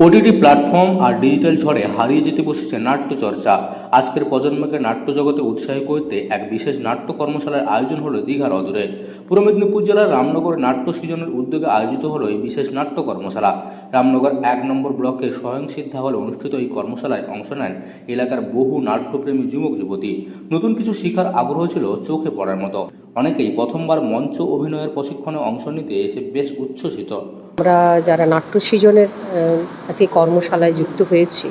OTT platform আর digital ঝড়ে হারিয়ে যেতে বসেছে নাট্যচর্চা। আজকের প্রজন্মকে নাট্য জগতে উৎসাহী করতে এক বিশেষ নাট্য কর্মশালার আয়োজন হলো দীঘার অদূরে। পূর্ব মেদিনীপুর জেলার রামনগরে নাট্য সৃজনের উদ্যোগে আয়োজিত হলো এই বিশেষ নাট্য কর্মশালা। রামনগর ১ নম্বর ব্লকে স্বয়ংসিদ্ধা হলে অনুষ্ঠিত এই কর্মশালায় অংশ নেন এলাকার বহু নাট্যপ্রেমী যুবক যুবতী। নতুন কিছু শেখার আগ্রহ ছিল চোখে পড়ার মতো। অনেকেই প্রথমবার মঞ্চ অভিনয়ের প্রশিক্ষণে অংশ নিতে এসে বেশ উচ্ছ্বসিত। আমরা যারা নাট্য সৃজনের আজকে কর্মশালায় যুক্ত হয়েছি,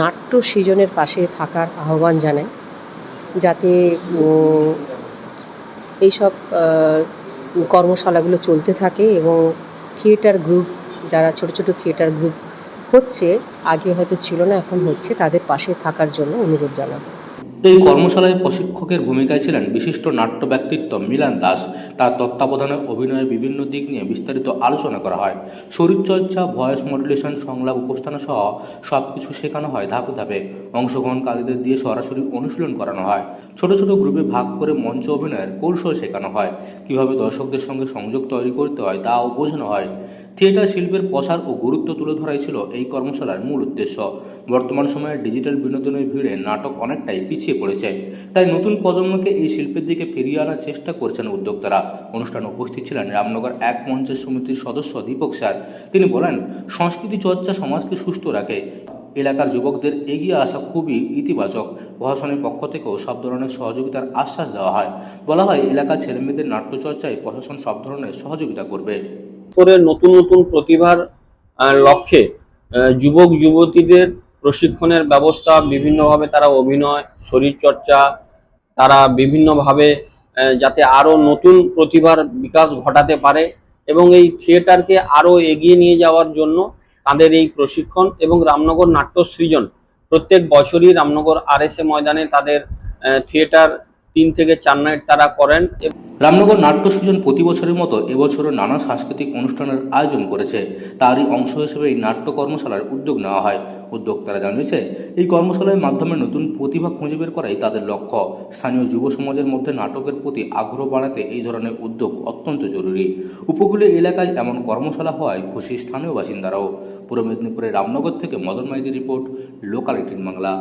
নাট্য সৃজনের পাশে থাকার আহ্বান জানাই, যাতে এইসব কর্মশালাগুলো চলতে থাকে এবং থিয়েটার গ্রুপ, যারা ছোট ছোট থিয়েটার গ্রুপ হচ্ছে, আগে হয়তো ছিল না, এখন হচ্ছে, তাদের পাশে থাকার জন্য অনুরোধ জানাবো। এই কর্মশালায় প্রশিক্ষকের ভূমিকায় ছিলেন বিশিষ্ট নাট্য ব্যক্তিত্ব মিলান দাস। তার তত্ত্বাবধানে অভিনয়ের বিভিন্ন দিক নিয়ে বিস্তারিত আলোচনা করা হয়। শরীরচর্চা, ভয়েস মডুলেশন, সংলাপ উপস্থাপনা সহ সবকিছু শেখানো হয় ধাপে ধাপে। অংশগ্রহণকারীদের দিয়ে সরাসরি অনুশীলন করানো হয়। ছোট ছোট গ্রুপে ভাগ করে মঞ্চ অভিনয়ের কৌশল শেখানো হয়। কিভাবে দর্শকদের সঙ্গে সংযোগ তৈরি করতে হয় তাও বোঝানো হয়। থিয়েটার শিল্পের প্রসার ও গুরুত্ব তুলে ধরাই ছিল এই কর্মশালার মূল উদ্দেশ্য। বর্তমান সময়ে ডিজিটাল বিনোদনের ভিড়ে নাটক অনেকটাই পিছিয়ে পড়েছে, তাই নতুন প্রজন্মকে এই শিল্পের দিকে ফিরিয়ে আনার চেষ্টা করছেন উদ্যোক্তারা। অনুষ্ঠানে উপস্থিত ছিলেন রামনগর ১ মঞ্চের সমিতির সদস্য দীপক স্যার। তিনি বলেন, সংস্কৃতি চর্চা সমাজকে সুস্থ রাখে। এলাকার যুবকদের এগিয়ে আসা খুবই ইতিবাচক। প্রশাসনের পক্ষ থেকেও সব ধরনের সহযোগিতার আশ্বাস দেওয়া হয়। বলা হয়, এলাকার ছেলেমেয়েদের নাট্যচর্চায় প্রশাসন সব ধরনের সহযোগিতা করবে। করে নতুন নতুন প্রতিভার লক্ষ্যে যুবক যুবতীদের প্রশিক্ষণের ব্যবস্থা, বিভিন্নভাবে তারা অভিনয়, শরীরচর্চা, তারা বিভিন্নভাবে যাতে আরও নতুন প্রতিভার বিকাশ ঘটাতে পারে এবং এই থিয়েটারকে আরও এগিয়ে নিয়ে যাওয়ার জন্য তাদের এই প্রশিক্ষণ। এবং রামনগর নাট্য সৃজন প্রত্যেক বছরই রামনগর RSA ময়দানে তাদের থিয়েটার ৩ থেকে ৪ নাইট তারা করেন। রামনগর নাট্য সৃজন প্রতি বছরের মতো এবছরও নানা সাংস্কৃতিক অনুষ্ঠানের আয়োজন করেছে। তারই অংশ হিসেবে এই নাট্য কর্মশালার উদ্যোগ নেওয়া হয়। উদ্যোক্তারা জানিয়েছে, এই কর্মশালার মাধ্যমে নতুন প্রতিভা খুঁজে বের করাই তাদের লক্ষ্য। স্থানীয় যুব সমাজের মধ্যে নাটকের প্রতি আগ্রহ বাড়াতে এই ধরনের উদ্যোগ অত্যন্ত জরুরি। উপকূলীয় এলাকায় এমন কর্মশালা হওয়ায় খুশি স্থানীয় বাসিন্দারাও। পূর্ব মেদিনীপুরের রামনগর থেকে মদন মাইতির রিপোর্ট, লোকাল 18 বাংলা।